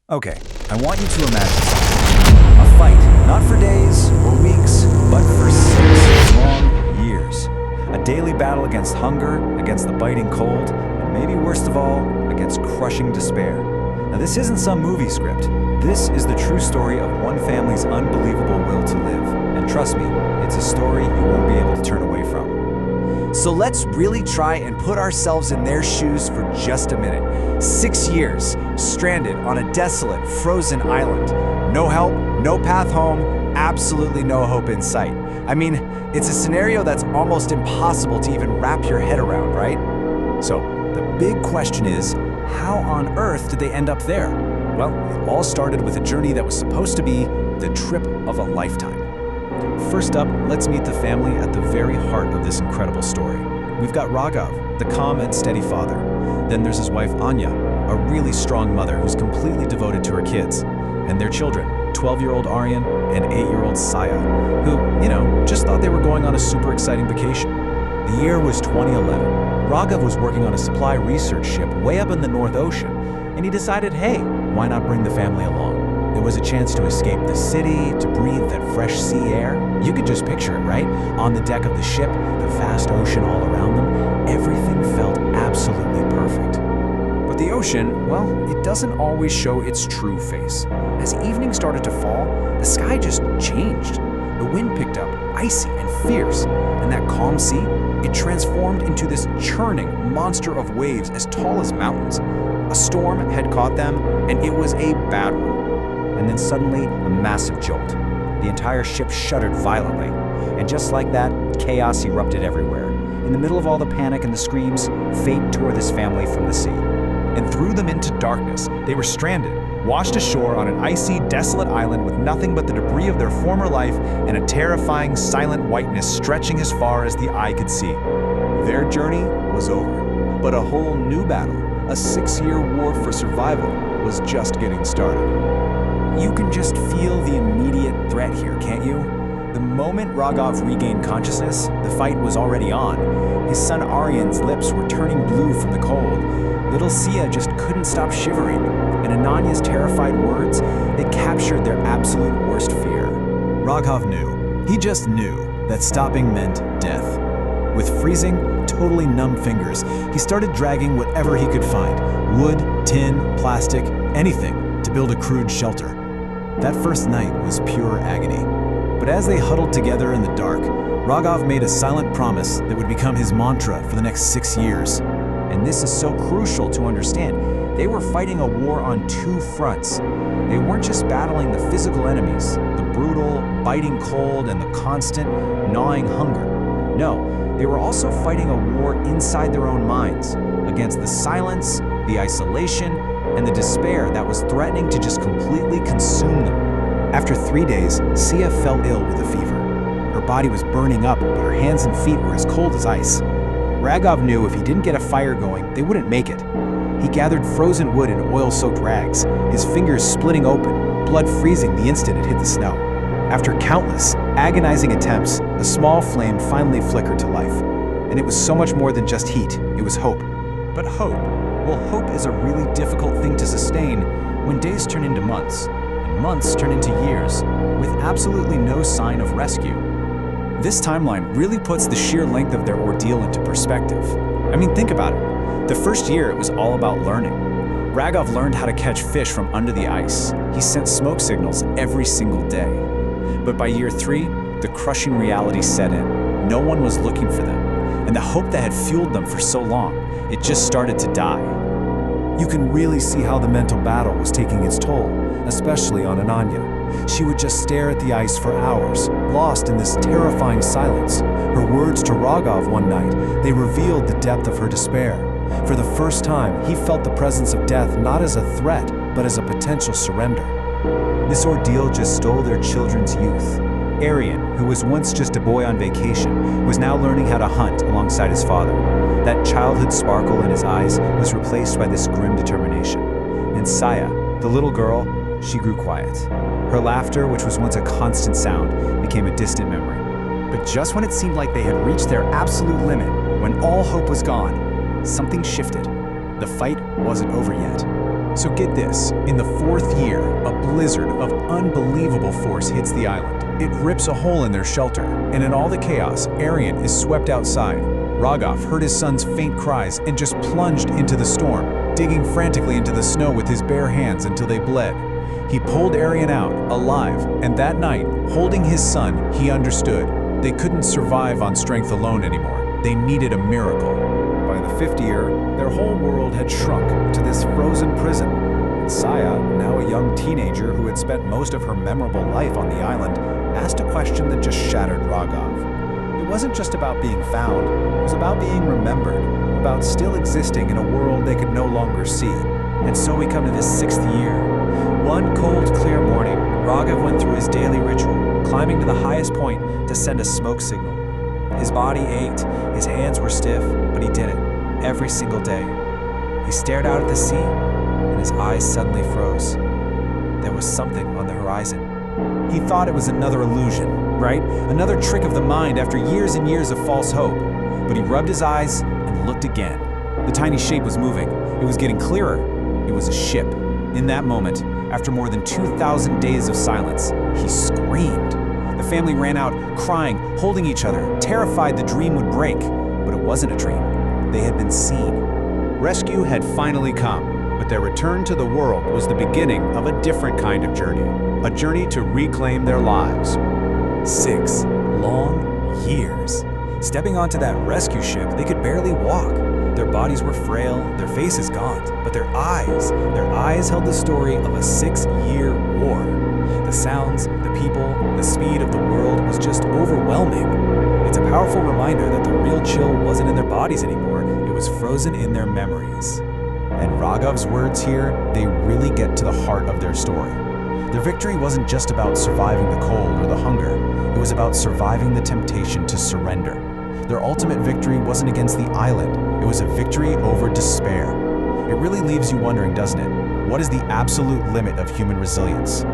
Okay, I want you to imagine something. A fight, not for days or weeks, but for 6 long years. A daily battle against hunger, against the biting cold, and maybe worst of all, against crushing despair. Now this isn't some movie script. This is the true story of one family's unbelievable will to live. And trust me, it's a story you won't be able to turn away from. So let's really try and put ourselves in their shoes for just a minute. 6 years, stranded on a desolate, frozen island. No help, no path home, absolutely no hope in sight. I mean, it's a scenario that's almost impossible to even wrap your head around, right? So, the big question is, how on earth did they end up there? Well, it all started with a journey that was supposed to be the trip of a lifetime. First up, let's meet the family at the very heart of this incredible story. We've got Raghav, the calm and steady father. Then there's his wife Anya, a really strong mother who's completely devoted to her kids. And their children, 12-year-old Aryan and 8-year-old Saya, who, just thought they were going on a super exciting vacation. The year was 2011. Raghav was working on a supply research ship way up in the North Ocean, and he decided, hey, why not bring the family along? There was a chance to escape the city, to breathe that fresh sea air. You could just picture it, right? On the deck of the ship, the vast ocean all around them, everything felt absolutely perfect. But the ocean, well, it doesn't always show its true face. As evening started to fall, the sky just changed. The wind picked up, icy and fierce, and that calm sea, it transformed into this churning monster of waves as tall as mountains. A storm had caught them, and it was a bad one. And then suddenly, a massive jolt. The entire ship shuddered violently, and just like that, chaos erupted everywhere. In the middle of all the panic and the screams, fate tore this family from the sea and threw them into darkness. They were stranded, washed ashore on an icy, desolate island with nothing but the debris of their former life and a terrifying, silent whiteness stretching as far as the eye could see. Their journey was over, but a whole new battle, a 6-year war for survival, was just getting started. You can just feel the immediate threat here, can't you? The moment Raghav regained consciousness, the fight was already on. His son Aryan's lips were turning blue from the cold. Little Sia just couldn't stop shivering, and Ananya's terrified words, they captured their absolute worst fear. Raghav knew. He just knew that stopping meant death. With freezing, totally numb fingers, he started dragging whatever he could find. Wood, tin, plastic, anything to build a crude shelter. That first night was pure agony. But as they huddled together in the dark, Raghav made a silent promise that would become his mantra for the next 6 years. And this is so crucial to understand. They were fighting a war on 2 fronts. They weren't just battling the physical enemies, the brutal, biting cold and the constant, gnawing hunger. No, they were also fighting a war inside their own minds, against the silence, the isolation, and the despair that was threatening to just completely consume them. After 3 days, Sia fell ill with a fever. Her body was burning up, but her hands and feet were as cold as ice. Raghav knew if he didn't get a fire going, they wouldn't make it. He gathered frozen wood and oil-soaked rags, his fingers splitting open, blood freezing the instant it hit the snow. After countless, agonizing attempts, a small flame finally flickered to life. And it was so much more than just heat, it was hope. But hope? Well, hope is a really difficult thing to sustain when days turn into months, and months turn into years, with absolutely no sign of rescue. This timeline really puts the sheer length of their ordeal into perspective. I mean, think about it. The first year, it was all about learning. Raghav learned how to catch fish from under the ice. He sent smoke signals every single day. But by year 3, the crushing reality set in. No one was looking for them, and the hope that had fueled them for so long, it just started to die. You can really see how the mental battle was taking its toll, especially on Ananya. She would just stare at the ice for hours, lost in this terrifying silence. Her words to Raghav one night, they revealed the depth of her despair. For the first time, he felt the presence of death not as a threat, but as a potential surrender. This ordeal just stole their children's youth. Aryan, who was once just a boy on vacation, was now learning how to hunt alongside his father. That childhood sparkle in his eyes was replaced by this grim determination. And Saya, the little girl, she grew quiet. Her laughter, which was once a constant sound, became a distant memory. But just when it seemed like they had reached their absolute limit, when all hope was gone, something shifted. The fight wasn't over yet. So get this, in the 4th year, a blizzard of unbelievable force hits the island. It rips a hole in their shelter, and in all the chaos, Arion is swept outside. Rogov heard his son's faint cries and just plunged into the storm, digging frantically into the snow with his bare hands until they bled. He pulled Arion out, alive, and that night, holding his son, he understood. They couldn't survive on strength alone anymore. They needed a miracle. By the 5th year, their whole world had shrunk to this frozen prison. And Saya, now a young teenager who had spent most of her memorable life on the island, asked a question that just shattered Rogov. It wasn't just about being found, it was about being remembered, about still existing in a world they could no longer see. And so we come to this 6th year. One cold, clear morning, Rogov went through his daily ritual, climbing to the highest point to send a smoke signal. His body ached, his hands were stiff, but he did it, every single day. He stared out at the sea, and his eyes suddenly froze. There was something on the horizon. He thought it was another illusion, right? Another trick of the mind after years and years of false hope. But he rubbed his eyes and looked again. The tiny shape was moving. It was getting clearer. It was a ship. In that moment, after more than 2,000 days of silence, he screamed. The family ran out, crying, holding each other, terrified the dream would break. But it wasn't a dream. They had been seen. Rescue had finally come, but their return to the world was the beginning of a different kind of journey. A journey to reclaim their lives. 6 long years. Stepping onto that rescue ship, they could barely walk. Their bodies were frail, their faces gaunt, but their eyes held the story of a 6-year war. The sounds, the people, the speed of the world was just overwhelming. It's a powerful reminder that the real chill wasn't in their bodies anymore, it was frozen in their memories. And Rogov's words here, they really get to the heart of their story. Their victory wasn't just about surviving the cold or the hunger, it was about surviving the temptation to surrender. Their ultimate victory wasn't against the island, it was a victory over despair. It really leaves you wondering, doesn't it? What is the absolute limit of human resilience?